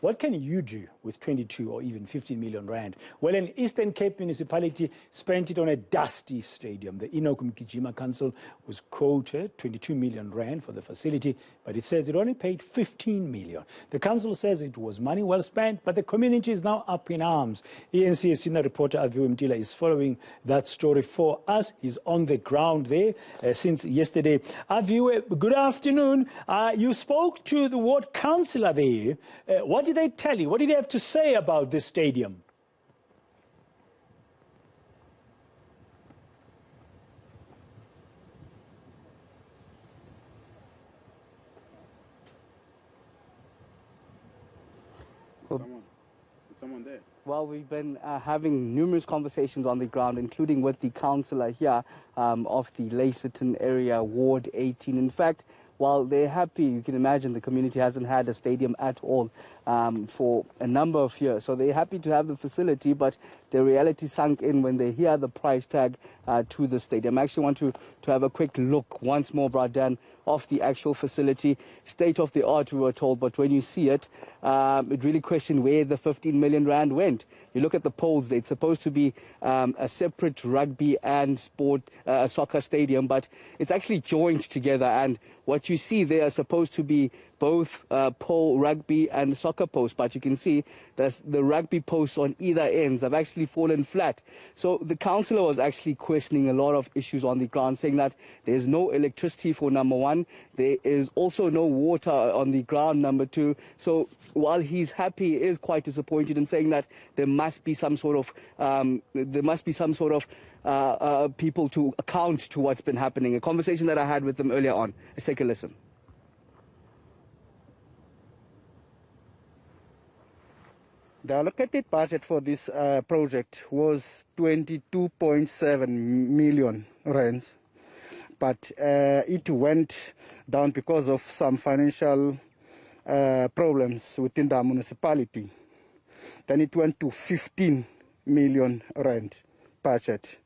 What can you do with 22 or even 15 million rand? Well, an Eastern Cape Municipality spent it on a dusty stadium. The Enoch Mgijima Council was quoted 22 million rand for the facility, but it says it only paid 15 million. The council says it was money well spent, but the community is now up in arms. eNCA senior reporter Aviwe Mtila is following that story for us. He's on the ground there since yesterday. Aviwe, good afternoon. You spoke to the ward councillor there. What did they tell you? What did they have to say about this stadium? Someone there? Well, we've been having numerous conversations on the ground, including with the councillor here of the Layserton area, Ward 18. In fact, while they're happy, you can imagine the community hasn't had a stadium at all for a number of years. So they're happy to have the facility, but the reality sunk in when they hear the price tag to the stadium. I actually want to have a quick look once more, Bradan, of the actual facility. State of the art, we were told, but when you see it, it really questioned where the 15 million rand went. You look at the polls, it's supposed to be a separate rugby and soccer stadium, but it's actually joined together. And what you see there are supposed to be both pole rugby and soccer posts, but you can see that the rugby posts on either ends have actually fallen flat. So the councillor was actually questioning a lot of issues on the ground, saying that there's no electricity for number one, there is also no water on the ground, number two. So while he's happy, he is quite disappointed in saying that there must be some sort of people to account to what's been happening. A conversation that I had with them earlier on. Let's take a listen. The allocated budget for this project was 22.7 million rands, but it went down because of some financial problems within the municipality. Then it went to 15 million rand budget,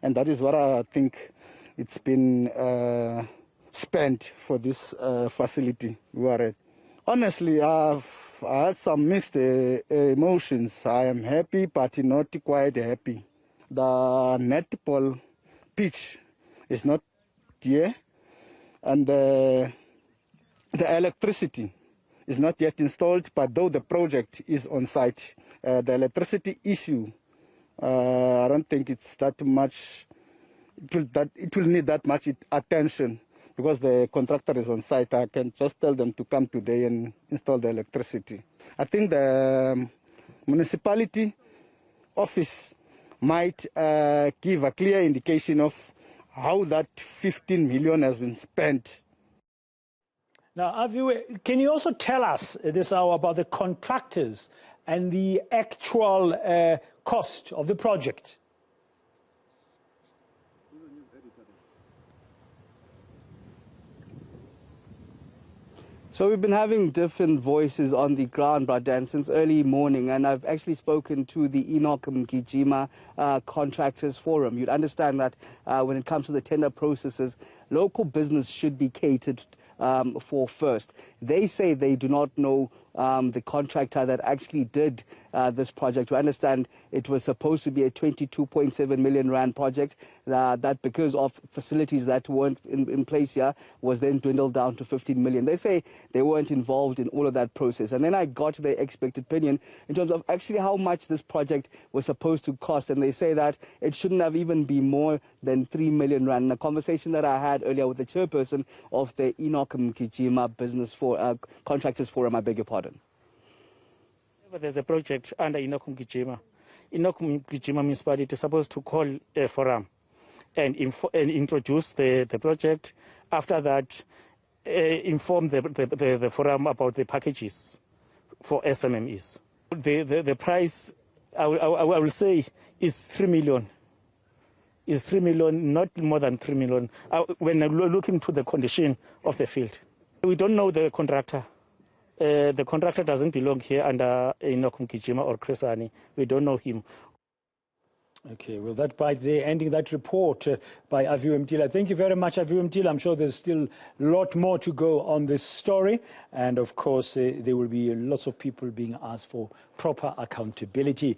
and that is what I think it's been spent for this facility we are at. Honestly, I had some mixed emotions. I am happy, but not quite happy. The netball pitch is not here, and the electricity is not yet installed, but though the project is on site, the electricity issue, I don't think it's that much, it will need that much attention. Because the contractor is on site, I can just tell them to come today and install the electricity. I think the municipality office might give a clear indication of how that 15 million has been spent. Now, Aviwe, can you also tell us this hour about the contractors and the actual cost of the project? So we've been having different voices on the ground, Bradan, since early morning, and I've actually spoken to the Enoch Mgijima Contractors Forum. You'd understand that when it comes to the tender processes, local business should be catered for first. They say they do not know the contractor that actually did this project. We understand it was supposed to be a 22.7 million rand project that because of facilities that weren't in place here was then dwindled down to 15 million. They say they weren't involved in all of that process. And then I got their expert opinion in terms of actually how much this project was supposed to cost. And they say that it shouldn't have even been more than 3 million rand. In a conversation that I had earlier with the chairperson of the Enoch Mgijima Contractors Forum, I beg your pardon. There's a project under Enoch Mgijima. Enoch Mgijima Municipality is supposed to call a forum and introduce the project. After that, inform the forum about the packages for SMMEs. The price, I will say, is 3 million. Is 3 million, not more than 3 million. When I look into the condition of the field, we don't know the contractor. The contractor doesn't belong here under Enoch Mgijima or Kresani. We don't know him. Okay, well, that by there, ending that report by Aviwe Mtila. Thank you very much, Aviwe Mtila. I'm sure there's still a lot more to go on this story. And of course, there will be lots of people being asked for proper accountability.